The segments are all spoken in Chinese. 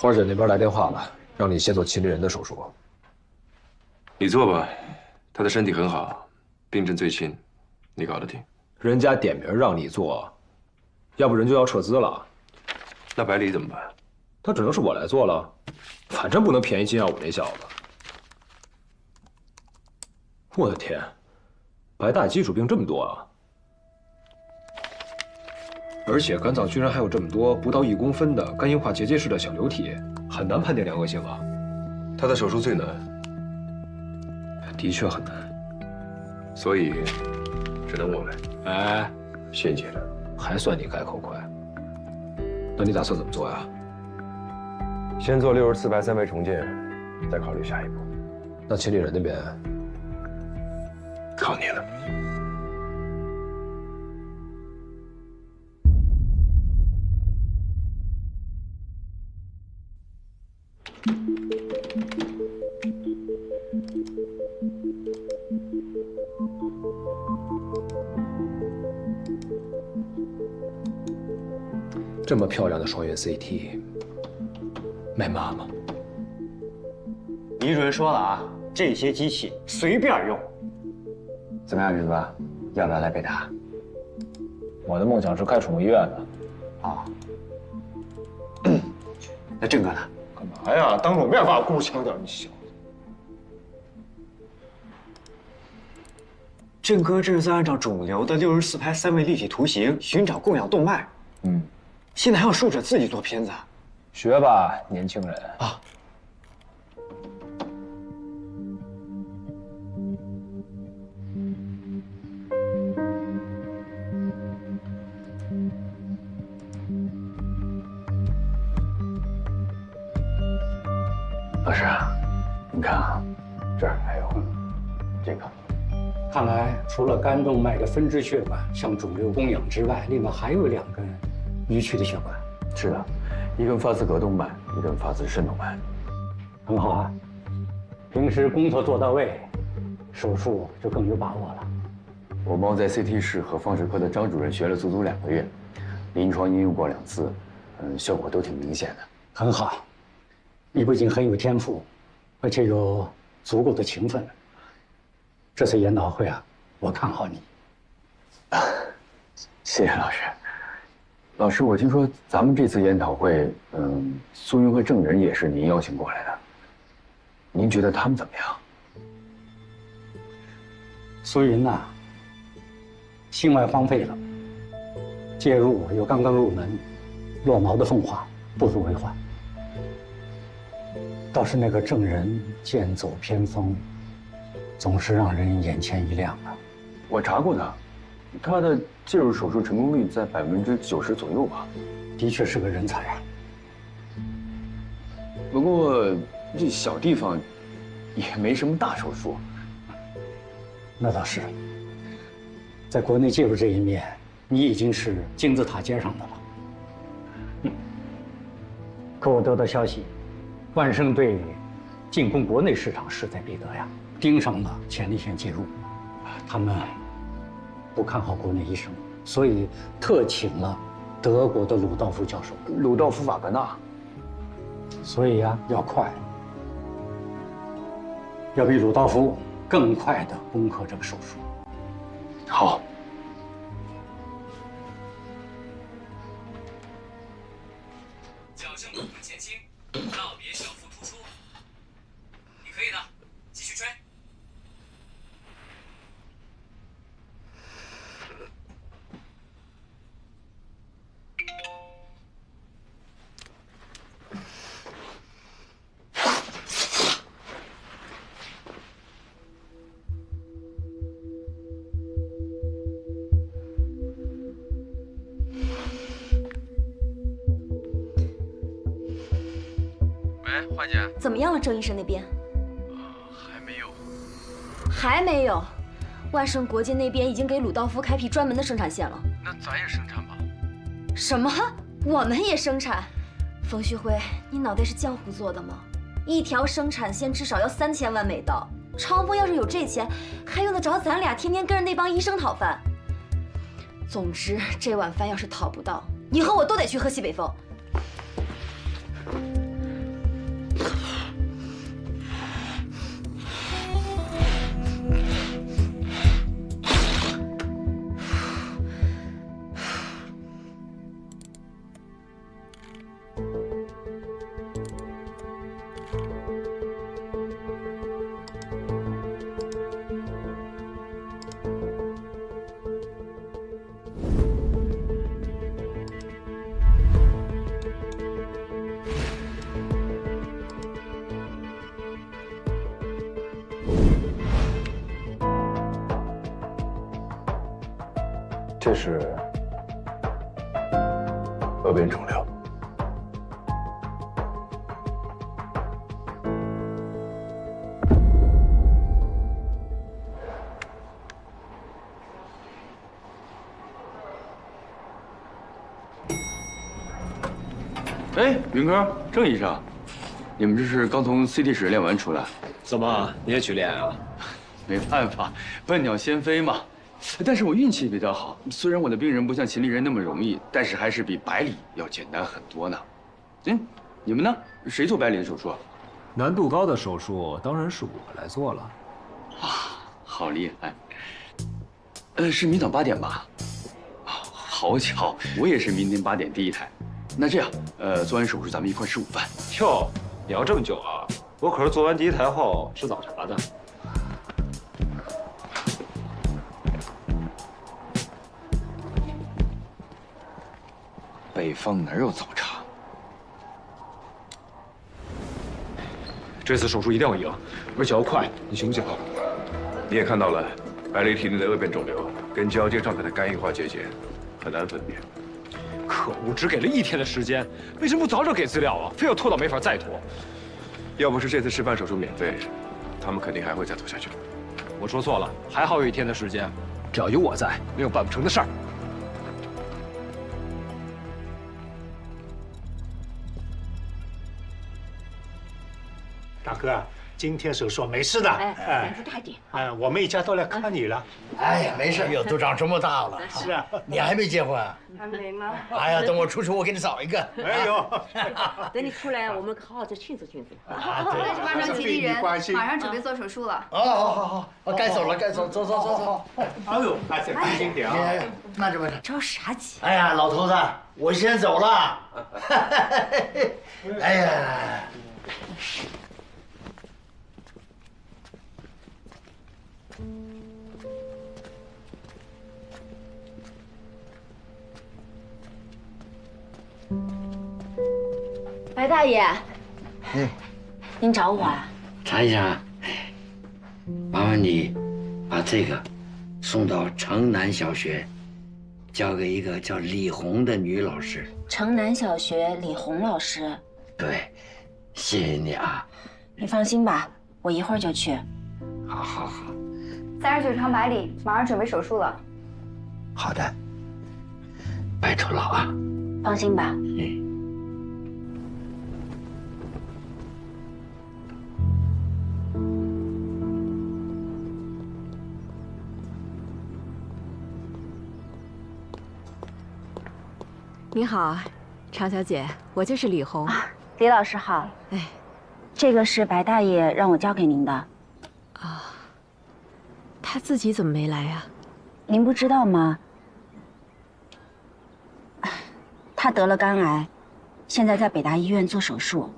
花姐那边来电话了，让你先做秦丽人的手术。你做吧，她的身体很好，病症最轻，你搞得定。人家点名让你做，要不人就要撤资了。那百里怎么办？那只能是我来做了，反正不能便宜金耀武那小子。我的天，白大基础病这么多啊！而且肝脏居然还有这么多不到1公分的肝硬化结节式的小瘤体，很难判定良恶性啊。他的手术最难，的确很难，所以只能我来。哎，谢姐的，还算你改口快。那你打算怎么做呀？先做64白3维重建，再考虑下一步。那秦丽人那边，靠你了。这么漂亮的双元 CT， 卖妈吗？李主任说了啊，这些机器随便用。怎么样，云子？要不要来北大？我的梦想是开宠物医院的。啊。那郑哥呢？干嘛呀？当着我面把我姑强点，你小子！郑哥这是在按照肿瘤的64拍3维立体图形寻找供氧动脉。现在还要术者自己做片子。学吧，年轻人啊！老师，你看啊，这儿还有这个。看来除了肝动脉的分支血管向肿瘤供氧之外，另外还有2根迂曲的血管。是的，一根发自膈动脉，一根发自肾动脉。很好啊，平时工作做到位，手术就更有把握了。我猫在 CT 室和放射科的张主任学了足足2个月，临床应用过2次，效果都挺明显的。很好，你不仅很有天赋，而且有足够的勤奋。这次研讨会啊，我看好你。谢谢老师。老师，我听说咱们这次研讨会，苏云和郑人也是您邀请过来的。您觉得他们怎么样？苏云呐，心外荒废了，介入又刚刚入门，落毛的凤凰不足为患。倒是那个郑人剑走偏锋，总是让人眼前一亮啊。我查过他的介入手术成功率在90%左右吧。的确是个人才啊。不过这小地方也没什么大手术。那倒是，在国内介入这一面，你已经是金字塔尖上的了。可我得到消息，万盛对进攻国内市场势在必得呀，盯上了前列腺介入，他们不看好国内医生，所以特请了德国的鲁道夫教授。鲁道夫·瓦格纳。所以呀，要快，要比鲁道夫更快地攻克这个手术。好。侥幸部分前倾，道别小腹突出，你可以的，继续吹。喂，花姐。怎么样了，郑医生那边？还没有。还没有。万盛国际那边已经给鲁道夫开辟专门的生产线了。那咱也生产吧。什么？我们也生产？冯旭辉，你脑袋是浆糊做的吗？一条生产线至少要3000万美刀。长风要是有这钱，还用得着咱俩天天跟着那帮医生讨饭？总之，这碗饭要是讨不到，你和我都得去喝西北风。这是额边肿瘤。哎，云哥，郑医生，你们这是刚从 CT 室练完出来？怎么你也去练啊？没办法，笨鸟先飞嘛。但是我运气比较好，虽然我的病人不像秦丽人那么容易，但是还是比百里要简单很多呢。你们呢？谁做百里的手术啊？难度高的手术当然是我来做了。哇，好厉害！是明早8点吧？好巧，我也是明天8点第一台。那这样，做完手术咱们一块吃午饭。哟，你要这么久啊？我可是做完第一台后吃早茶的。北方哪有早茶？这次手术一定要赢，而且要快。你行不行啊？你也看到了，百里体内的恶变肿瘤跟交接状态的肝硬化结节很难分辨。可恶，只给了1天的时间，为什么不早点给资料啊？非要拖到没法再拖。要不是这次示范手术免费，他们肯定还会再做下去。我说错了，还好有1天的时间，只要有我在，没有办不成的事儿。大哥，今天手术没事的。胆子大点。我们一家都来看你了。哎呀，没事，都长这么大了。是啊，你还没结婚啊？还没呢。哎呀，等我出去，我给你找一个。哎呦，等你出来，我们好好再庆祝庆祝。我也是帮上吉利人，马上准备做手术了。好，该走了，该走，走。哎呦，还是开心点啊。慢着。着啥急？哎呀，老头子，我先走了。哎呀。白大爷，您找我啊？查一查，麻烦你把这个送到城南小学，交给一个叫李红的女老师。城南小学李红老师。对，谢谢你啊。你放心吧，我一会儿就去。好。 39床百里，马上准备手术了。好的，拜托了啊。放心吧。你好，常小姐，我就是李红。李老师好。哎，这个是白大爷让我交给您的。啊，他自己怎么没来呀？您不知道吗？他得了肝癌，现在在北大医院做手术。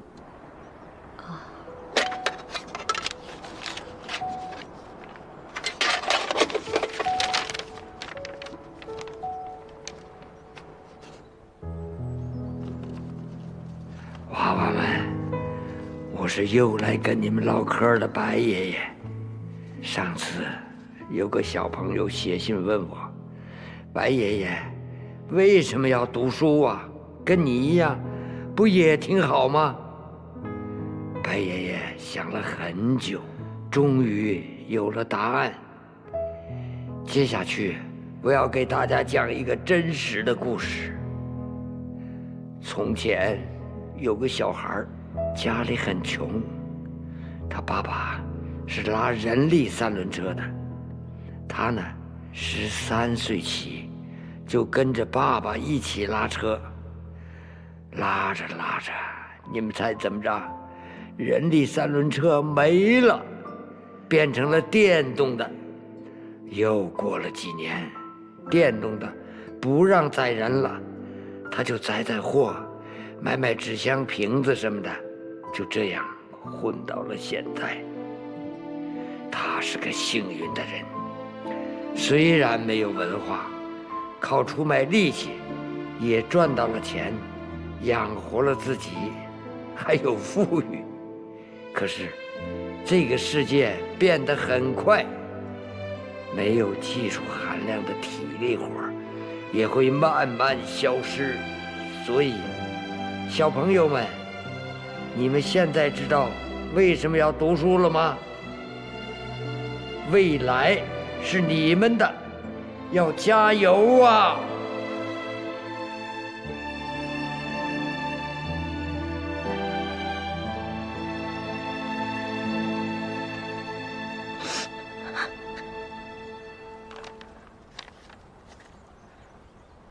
娃娃们，我是又来跟你们唠嗑的白爷爷。上次有个小朋友写信问我，白爷爷为什么要读书啊？跟你一样，不也挺好吗？白爷爷想了很久，终于有了答案。接下去，我要给大家讲一个真实的故事。从前有个小孩，家里很穷，他爸爸是拉人力三轮车的，他呢13岁起就跟着爸爸一起拉车，拉着拉着，你们猜怎么着？人力三轮车没了，变成了电动的。又过了几年，电动的不让载人了，他就载货，买纸箱瓶子什么的，就这样混到了现在。他是个幸运的人，虽然没有文化，靠出卖力气也赚到了钱，养活了自己，还有富裕。可是这个世界变得很快，没有技术含量的体力活也会慢慢消失。所以，小朋友们，你们现在知道为什么要读书了吗？未来是你们的，要加油啊！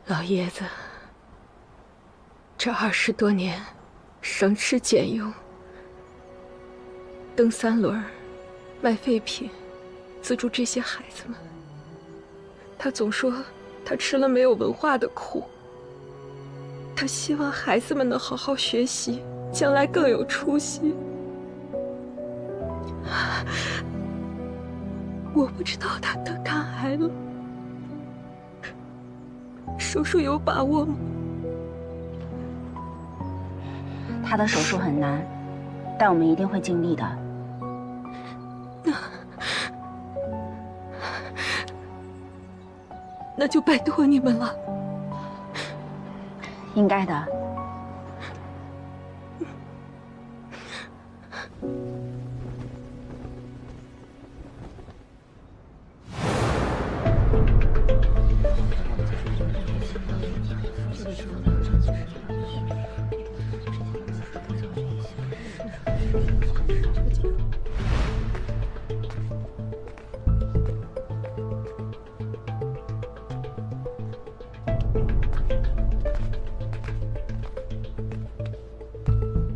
老爷子，这20多年省吃俭用，蹬3轮，卖废品，资助这些孩子们。他总说他吃了没有文化的苦，他希望孩子们能好好学习，将来更有出息。我不知道他得肝癌了，手术有把握吗？他的手术很难，但我们一定会尽力的。那就拜托你们了。应该的。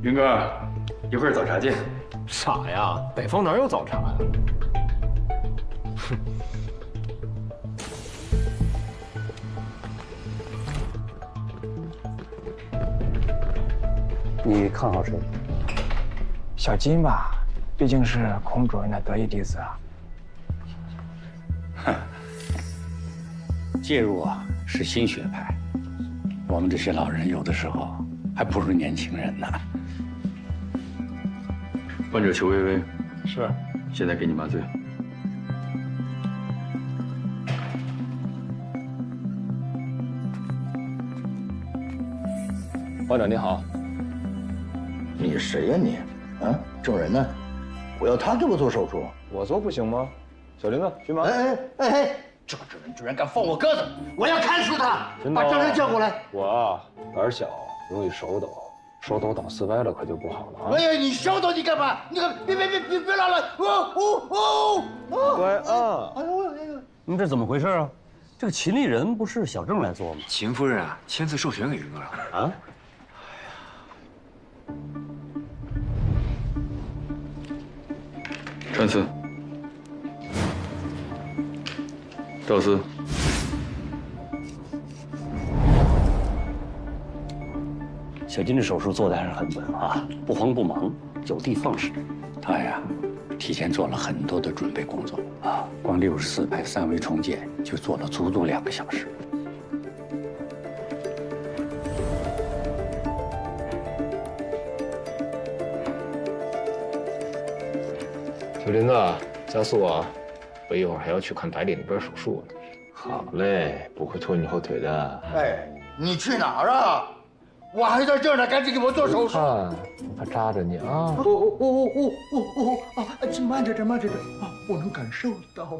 云哥，一会儿早茶见。傻呀，北方哪有早茶呀？哼。你看好谁？小金吧，毕竟是孔主任的得意弟子啊。哼，介入啊是新学派，我们这些老人有的时候还不如年轻人呢。患者裘薇薇，是，现在给你麻醉。患者你好。你谁呀你？啊，证人呢？我要他给我做手术，我做不行吗？小林子，去忙。这个证人居然敢放我鸽子，我要砍死他！把证人叫过来。我啊，胆小，容易手抖，手抖打4歪了可就不好了啊！哎呀，你手抖你干嘛？你可别来了！乖啊！哎呦！你这怎么回事啊？这个秦丽人不是小郑来做吗？秦夫人啊，签字授权给云哥了。啊？陈思，赵思，小金的手术做的还是很稳啊，不慌不忙，有的放矢。他呀，提前做了很多的准备工作啊，光64拍3维重建就做了足足2个小时。小林子，加速啊！我一会儿还要去看白里那边手术呢。好嘞，不会拖你后腿的。哎，你去哪儿啊？我还在这儿呢，赶紧给我做手术。我怕扎着你啊！慢着点，慢着点啊！我能感受到。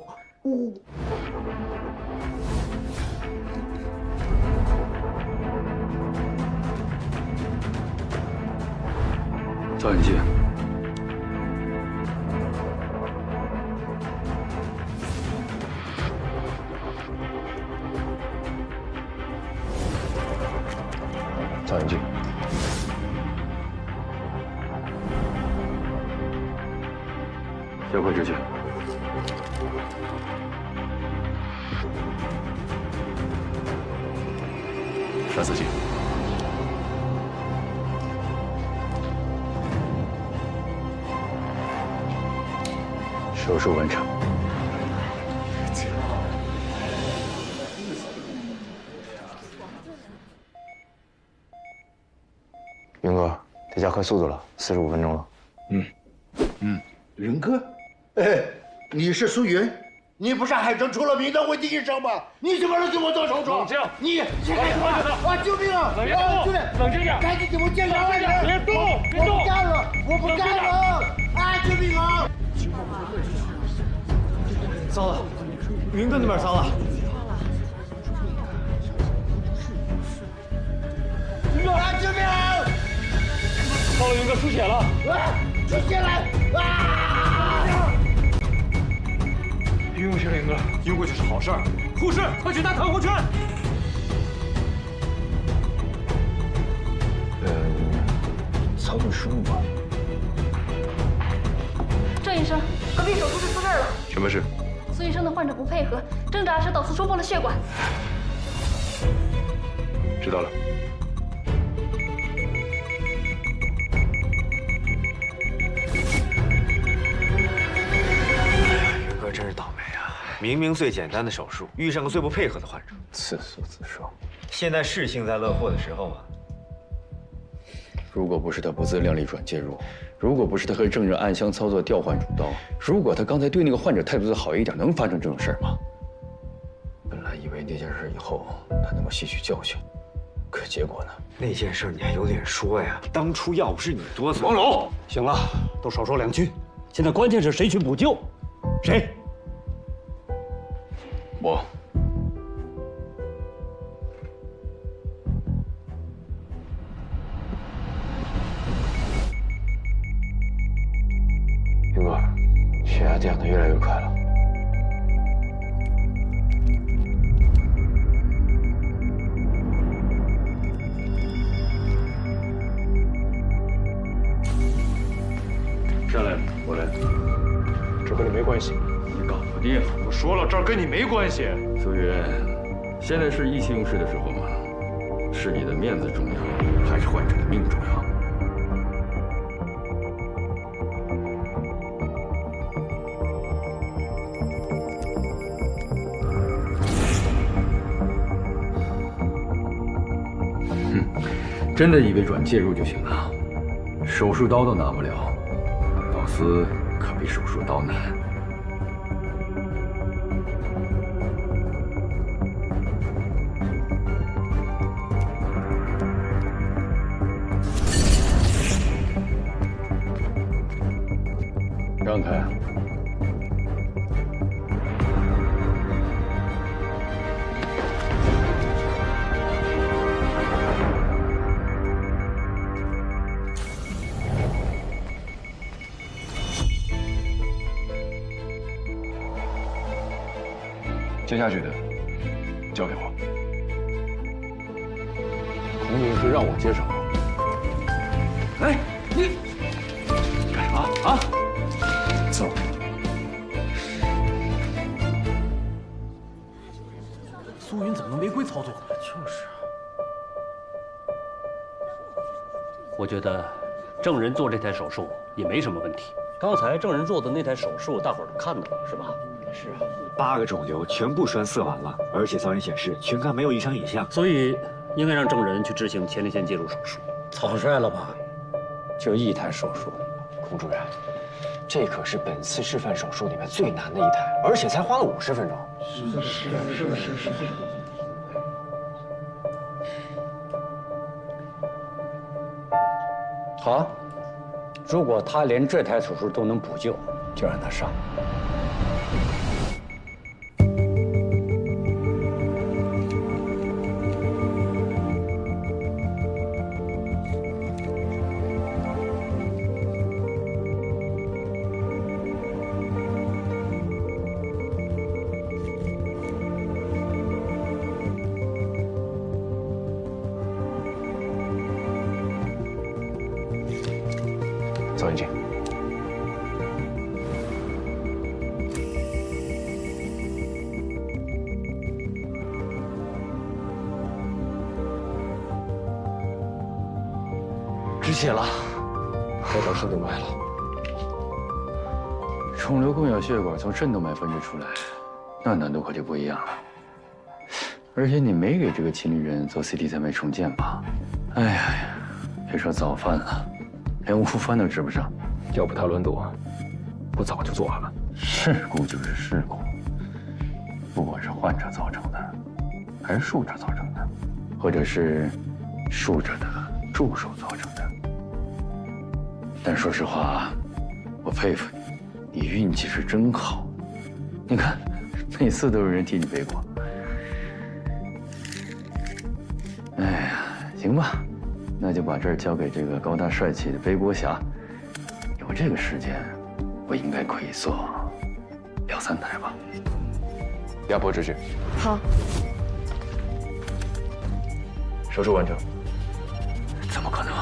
赵引进。赵引进。交快之前。栓死剂。手术完成。云哥，得加快速度了，45分钟了。云哥，哎，你是苏云？你不是海城出了名的危地医生吗？你怎么能给我做手术？冷静！你谁敢动？啊！救命啊！冷静！冷静点！赶紧给我检查外人！别动！别动！我不干了！我不干了！啊！救命啊！糟了，云哥那边糟了。啊！救命啊！糟了，云哥出血了！啊！出血了！啊！晕过去了，云哥，晕过去是好事儿。护士，快去拿弹簧圈！操作失误吧。郑医生，隔壁手术室出事了。什么事？苏医生的患者不配合，挣扎时导刺戳破了血管。知道了。云哥真是倒霉啊！明明最简单的手术，遇上个最不配合的患者，自作自受。现在是幸灾乐祸的时候吗？如果不是他不自量力转介入，如果不是他和证人暗箱操作调换主刀，如果他刚才对那个患者态度再好一点，能发生这种事儿吗？本来以为那件事以后他能够吸取教训，可结果呢？那件事你还有脸说呀？当初要不是你多嘴，王龙，行了，都少说两句。现在关键是谁去补救？谁？我。云哥，血压降得越来越快了。下来，我来。这和你没关系。你搞不定。我说了，这儿跟你没关系。苏云，现在是意气用事的时候吗？是你的面子重要，还是患者的命重要？真的以为转介入就行了？手术刀都拿不了，导丝可比手术刀难。让开！接下去的交给我。孔女士让我接手。哎，你干什么啊？走。苏云怎么能违规操作？就是啊。我觉得证人做这台手术也没什么问题。刚才证人做的那台手术，大伙儿都看到了，是吧？是啊，8个肿瘤全部栓塞完了，而且造影显示群肝没有异常影像，所以应该让证人去执行前列腺介入手术。草率了吧？就一台手术，孔主任，这可是本次示范手术里面最难的一台，而且才花了50分钟。是。好，如果他连这台手术都能补救，就让他上。走进去。止血了，该找肾动脉了。肿瘤供氧血管从肾动脉分支出来，那难度可就不一样了。而且你没给这个亲历人做 CT 3脉重建吧？哎呀，别说早饭了，连午饭都吃不上。要不他轮到我，我早就做了。事故就是事故，不管是患者造成的，还是术者造成的，或者是术者的助手造成的。但说实话，我佩服你，你运气是真好。你看，每次都有人替你背锅。哎呀，行吧，那就把这儿交给这个高大帅气的背锅侠。有这个时间，我应该可以做2、3台吧。压迫秩序。好。手术完成。怎么可能？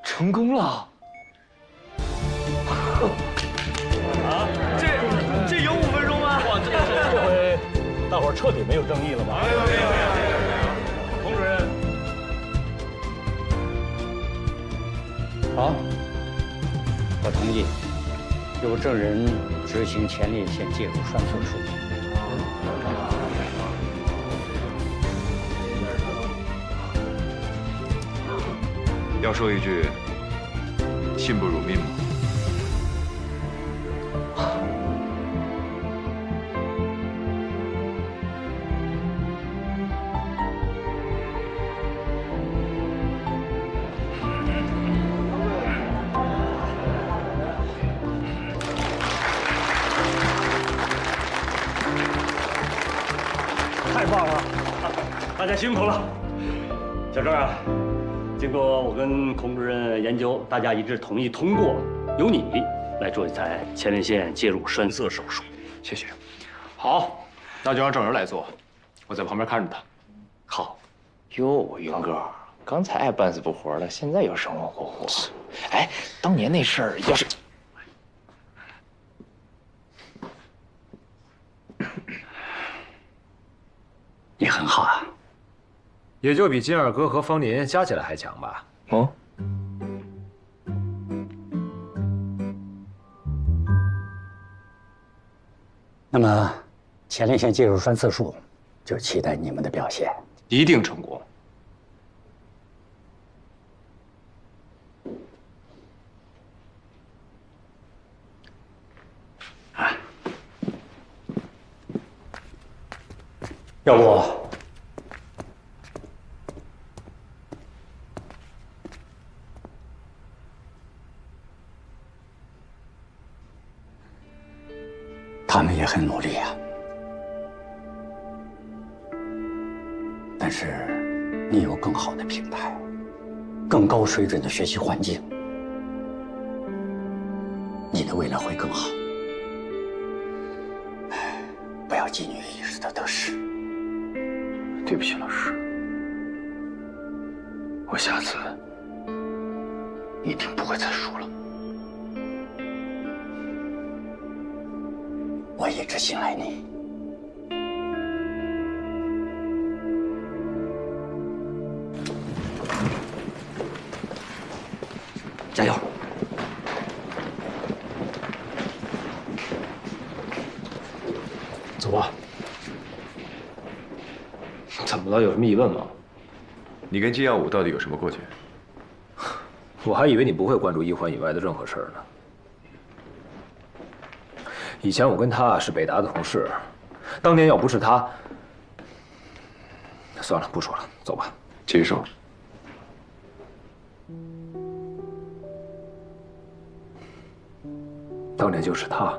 成功了！啊，这有5分钟吗？哇，这回大伙儿彻底没有争议了吧？没有。佟主任。好，我同意，由证人执行前列腺介入栓塞术。要说一句，信不辱命吗？太棒了，大家辛苦了。小郑啊，经过我跟孔主任研究，大家一致同意通过由你来做一台前列腺介入栓塞手术。谢谢。好，那就让郑人来做，我在旁边看着他。好。哟，云哥，刚才爱半死不活的，现在又生龙活虎。哎，当年那事儿要是……你很好啊，也就比金二哥和方林加起来还强吧？哦。那么，前列腺介入栓塞术，就期待你们的表现，一定成功。要不，他们也很努力啊。但是，你有更好的平台，更高水准的学习环境，你的未来会更好。不要觊觎一时的得失。对不起，老师，我下次一定不会再输了。我一直信赖你。加油！走吧。怎么了？有什么疑问吗？你跟金耀武到底有什么过节？我还以为你不会关注1环以外的任何事儿呢。以前我跟他是北大的同事，当年要不是他，算了，不说了，走吧。继续说。当年就是他，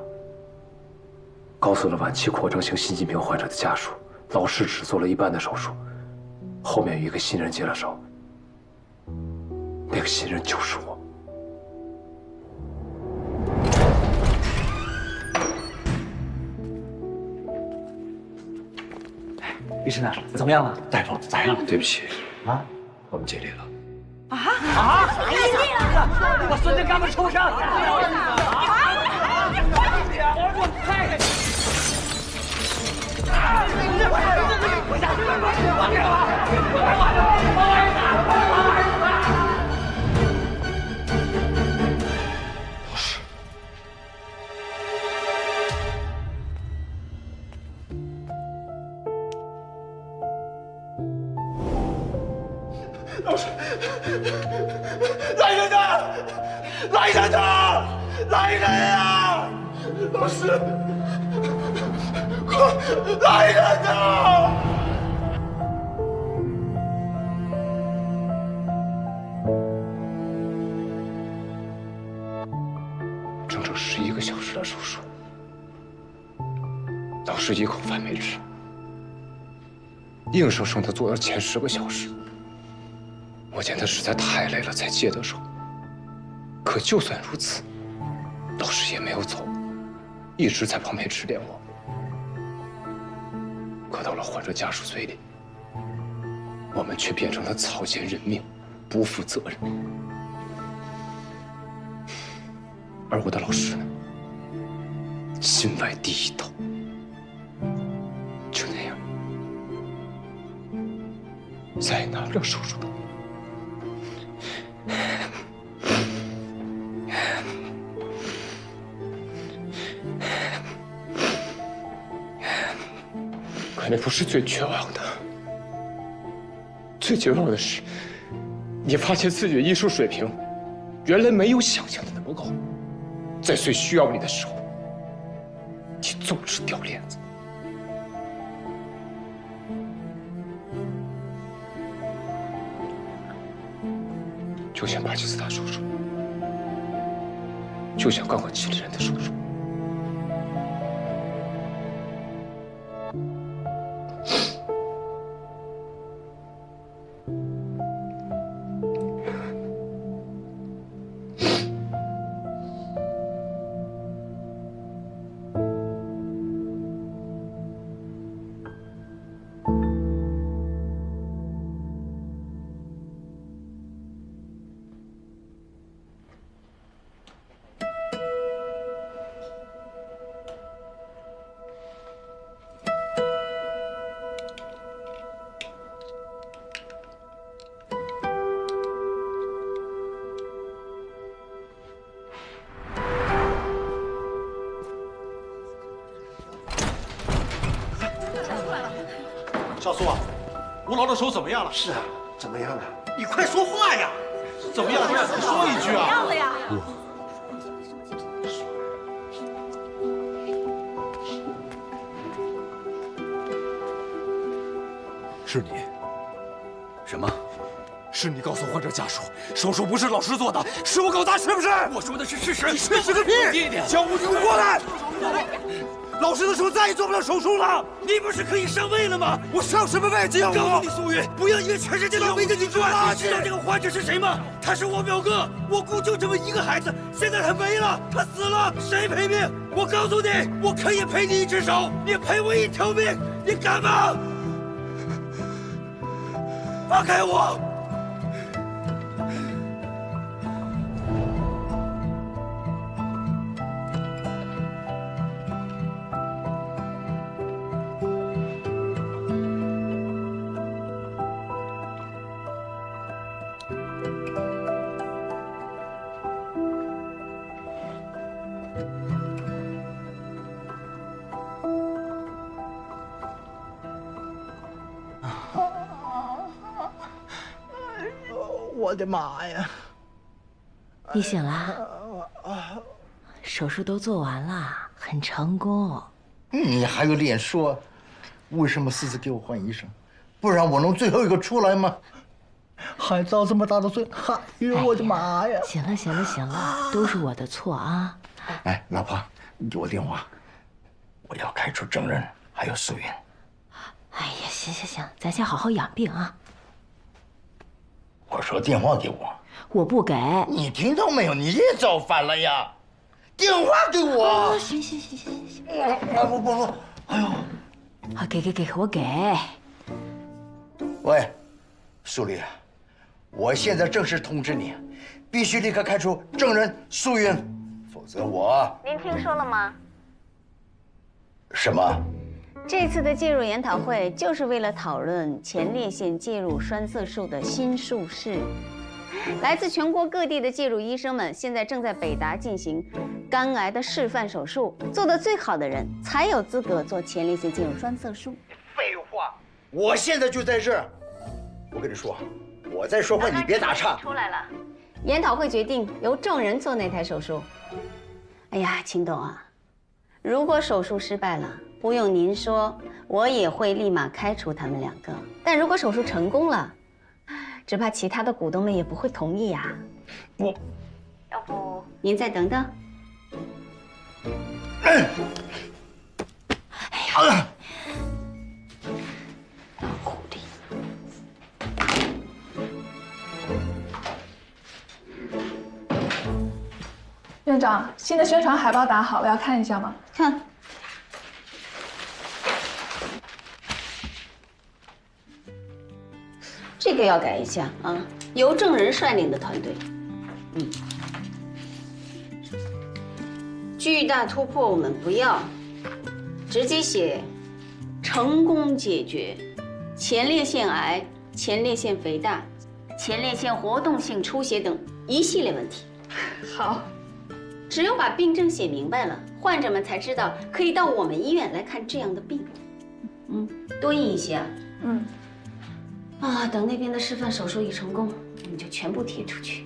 告诉了晚期扩张性心肌病患者的家属，老师只做了一半的手术，后面有一个新人接了手，那个新人就是我。医生啊，怎么样了？大夫咋样了？对不起啊，我们尽力了。啥意思？我孙子刚刚出生。老师，来人呐！来人呐！来人啊！老师。来人呐！整整11个小时的手术，老师一口饭没吃，硬生生的做了前10个小时。我见他实在太累了，才接的手。可就算如此，老师也没有走，一直在旁边指点我。可到了患者家属嘴里，我们却变成了草菅人命，不负责任。而我的老师呢，心歪第一刀，就那样，再也拿不了手术刀。可那不是最绝望的，最绝望的是，你发现自己的艺术水平，原来没有想象的那么高。在最需要你的时候，你总是掉链子。就像巴基斯坦手术，就像刚刚吉利人的手术。少苏啊，吴老的手怎么样了？是啊，怎么样了？你快说话呀！怎么样？你说一句啊！怎么样了呀？是你？什么？是你告诉患者家属，手术不是老师做的，是我搞砸，是不是？我说的是事实。你说是个屁！叫武警过来！老师的手再也做不了手术了。你不是可以上位了吗？我上什么位？这样告诉你，苏云，不要以为全世界都围着你转。你知道这个患者是谁吗？他是我表哥，我姑就这么一个孩子，现在他没了，他死了，谁赔命？我告诉你，我可以赔你一只手，你赔我一条命，你敢吗？放开我！我的妈呀！你醒了？手术都做完了，很成功。你还有脸说？为什么私自给我换医生？不然我能最后一个出来吗？还遭这么大的罪！哎呦，我的妈呀！行了，行了，行了，都是我的错啊！哎，老婆，你给我电话，我要开除郑仁还有素云。哎呀，行行行，咱先好好养病啊。我说电话给我，我不给。你听到没有？你也造反了呀！电话给我。哦，行行行行行。不，哎呦！好，给，我给。喂，苏丽，我现在正式通知你，必须立刻开除郑仁、素云，否则我……您听说了吗？什么？这次的介入研讨会就是为了讨论前列腺介入栓塞术的新术式。来自全国各地的介入医生们现在正在北大进行肝癌的示范手术，做得最好的人才有资格做前列腺介入栓塞术。废话，我现在就在这儿。我跟你说，我在说话，你别打岔。出来了，研讨会决定由郑仁做那台手术。哎呀，秦董啊，如果手术失败了，不用您说，我也会立马开除他们2个。但如果手术成功了，只怕其他的股东们也不会同意呀。要不您再等等。哎呀！老狐狸。院长，新的宣传海报打好了，要看一下吗？看。这个要改一下啊，由郑人率领的团队。巨大突破我们不要，直接写成功解决前列腺癌、前列腺肥大、前列腺活动性出血等一系列问题。好。只有把病症写明白了，患者们才知道可以到我们医院来看这样的病。多印一些啊。等那边的示范手术一成功，我们就全部贴出去，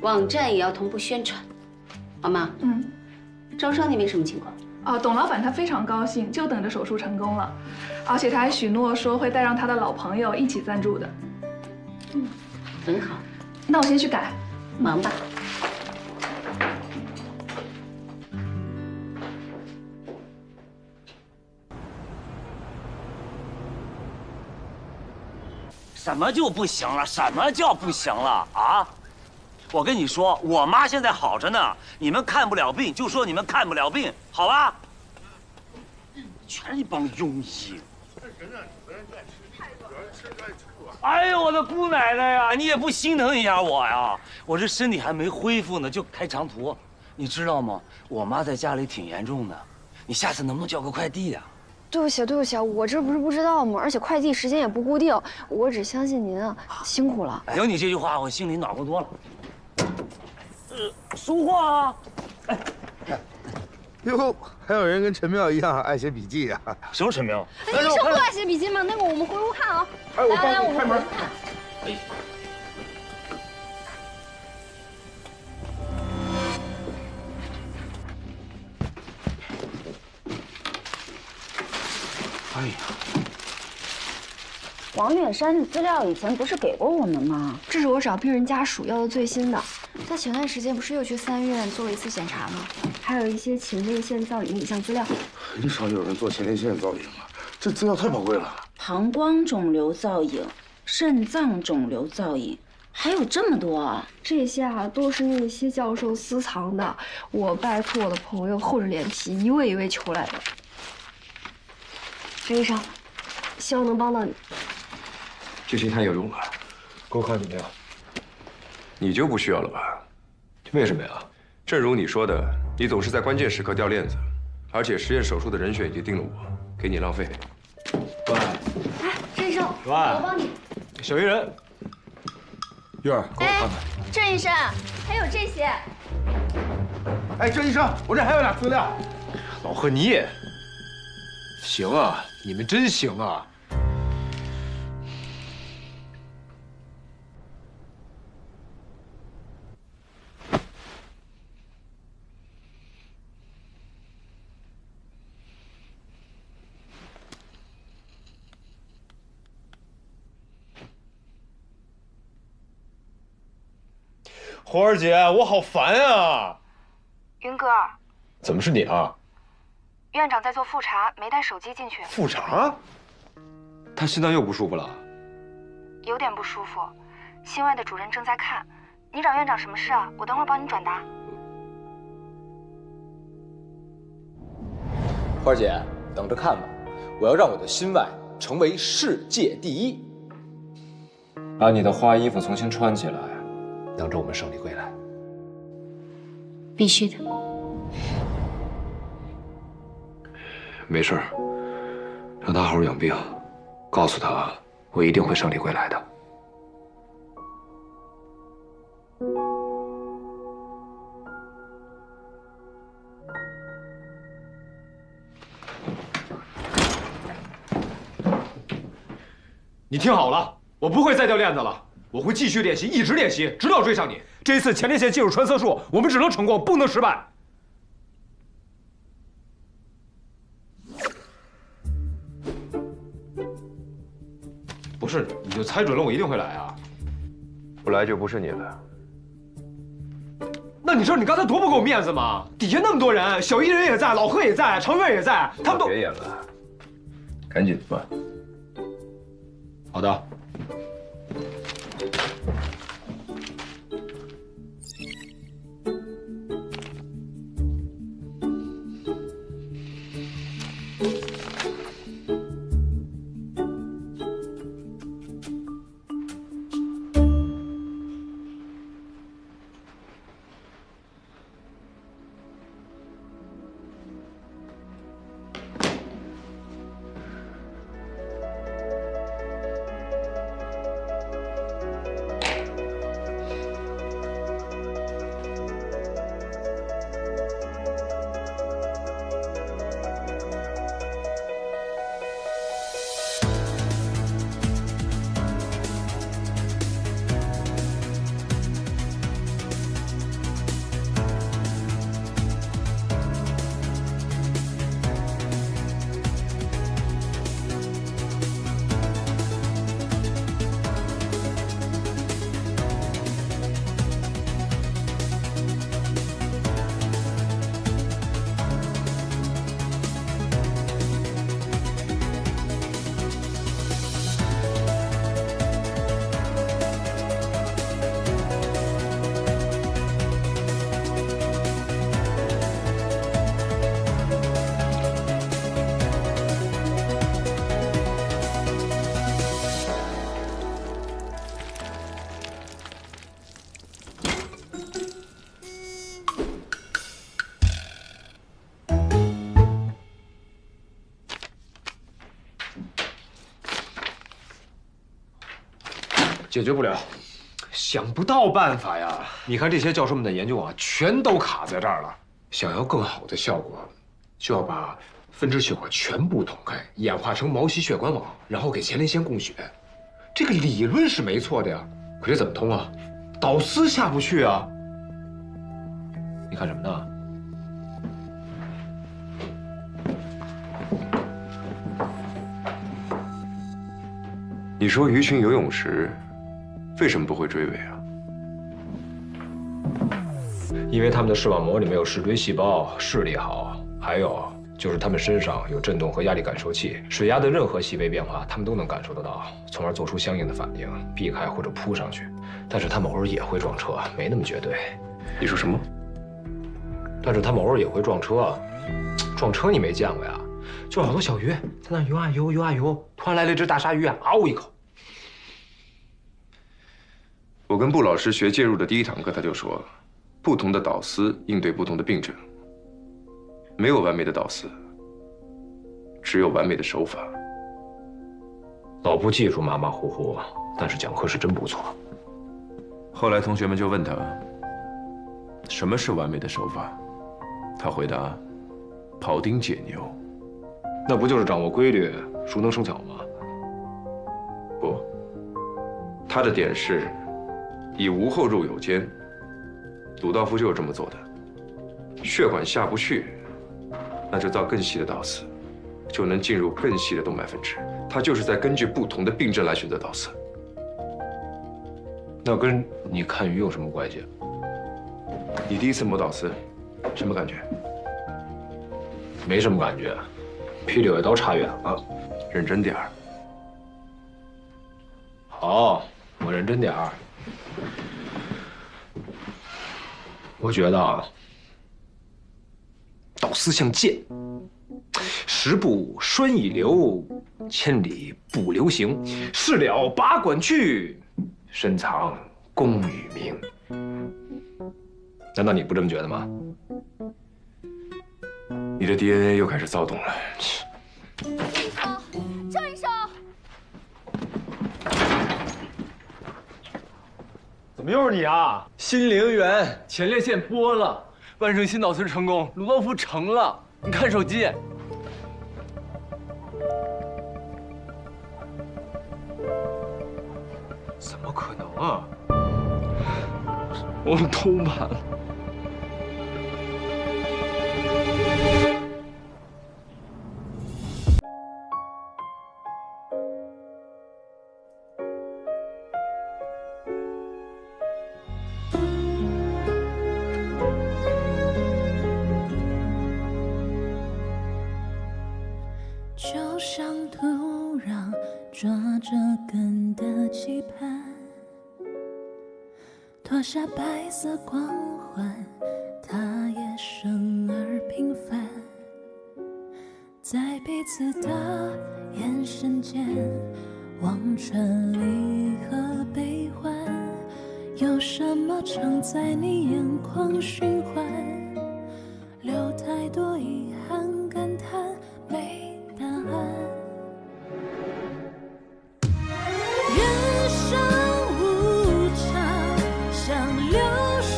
网站也要同步宣传，好吗？招商那边什么情况？董老板他非常高兴，就等着手术成功了，而且他还许诺说会带上他的老朋友一起赞助的。很好。那我先去改，忙吧。什么就不行了？什么叫不行了啊？我跟你说，我妈现在好着呢，你们看不了病就说你们看不了病，好吧？全是一帮庸医。哎呦，我的姑奶奶呀，你也不心疼一下我呀？我这身体还没恢复呢，就开长途，你知道吗？我妈在家里挺严重的，你下次能不能叫个快递呀？对不起，对不起，我这不是不知道吗？而且快递时间也不固定，我只相信您啊，辛苦了。有你这句话，我心里暖和多了。收货啊！哟，还有人跟陈妙一样爱写笔记呀？什么陈妙？你是不爱写笔记吗？那个我们回屋看啊。来，我们回屋看。哎呀，王远山的资料以前不是给过我们吗？这是我找病人家属要的最新的。他前段时间不是又去3院做了一次检查吗？还有一些前列腺造影影像资料。很少有人做前列腺造影了，这资料太宝贵了。膀胱肿瘤造影、肾脏肿瘤造影，还有这么多啊！这些啊都是那些教授私藏的，我拜托我的朋友厚着脸皮一位一位求来的。陈医生，希望能帮到你。这些太有用了，给我看怎么样？你就不需要了吧？为什么呀？正如你说的，你总是在关键时刻掉链子，而且实验手术的人选已经定了我，给你浪费。哎，郑医生，我帮你。小鱼人，玉儿，给我看看。郑医生，还有这些。哎，郑医生，我这还有俩资料。老贺，你也行啊，你们真行啊！红儿姐，我好烦啊！云哥，怎么是你啊？院长在做复查，没带手机进去。复查？他心脏又不舒服了？有点不舒服，心外的主任正在看。你找院长什么事啊？我等会儿帮你转达。花儿姐，等着看吧，我要让我的心外成为世界第一。把你的花衣服重新穿起来，等着我们胜利归来。必须的。没事，让他好好养病，告诉他我一定会胜利归来的。你听好了，我不会再掉链子了，我会继续练习，一直练习，直到追上你。这一次前列腺介入穿刺术，我们只能成功，不能失败。不是，你就猜准了我一定会来啊？不来就不是你了。那你知道你刚才多不给我面子吗？底下那么多人，小艺人也在，老贺也在，程远也在，他们都别演了，赶紧吧。好的。解决不了，想不到办法呀！你看这些教授们的研究啊，全都卡在这儿了。想要更好的效果，就要把分支血管全部捅开，演化成毛细血管网，然后给前列腺供血。这个理论是没错的呀，可是怎么通啊？导丝下不去啊！你看什么呢？你说鱼群游泳时为什么不会追尾啊？因为它们的视网膜里面有视锥细胞，视力好，还有就是它们身上有振动和压力感受器，水压的任何细微变化，它们都能感受得到，从而做出相应的反应，避开或者扑上去。但是它们偶尔也会撞车，没那么绝对。你说什么？但是它们偶尔也会撞车，撞车你没见过呀？就好多小鱼在那游啊游，游啊游，突然来了一只大鲨鱼啊，嗷一口。我跟布老师学介入的第一堂课，他就说，不同的导丝应对不同的病症，没有完美的导丝，只有完美的手法。老布技术马马虎虎，但是讲课是真不错。后来同学们就问他，什么是完美的手法？他回答，庖丁解牛。那不就是掌握规律，熟能生巧吗？不，他的点是，以无后入有间。鲁道夫就是这么做的。血管下不去，那就造更细的导丝，就能进入更细的动脉分支。他就是在根据不同的病症来选择导丝。那跟你看鱼有什么关系？你第一次摸导丝，什么感觉？没什么感觉，霹雳尾刀差远了。认真点儿。好，我认真点儿。我觉得啊，导丝像箭，十步栓以流，千里不留行。事了拔管去，深藏功与名。难道你不这么觉得吗？你的 DNA 又开始躁动了。救一手！怎么又是你啊？心陵源前列腺剥了，万圣心导丝成功，鲁道夫成了。你看手机。怎么可能啊？我们偷盘了。抓着根的期盼，脱下白色光环，他也生而平凡，在彼此的眼神间望穿离合悲欢，有什么常在你眼眶循环，留太多遗憾感叹没答案。人生无常，像流水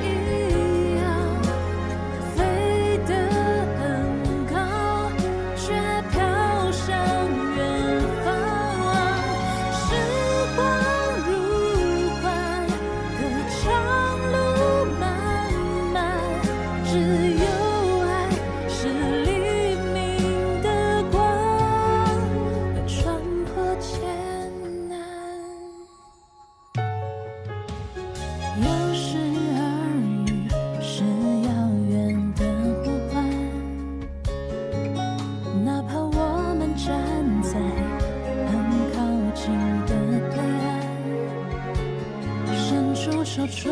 一样，飞得很高，却飘向远方。时光如幻，歌长路漫漫，只有爱是黎明的光，穿破艰难。有时耳语是遥远的呼唤，哪怕我们站在很靠近的对岸，伸出手抓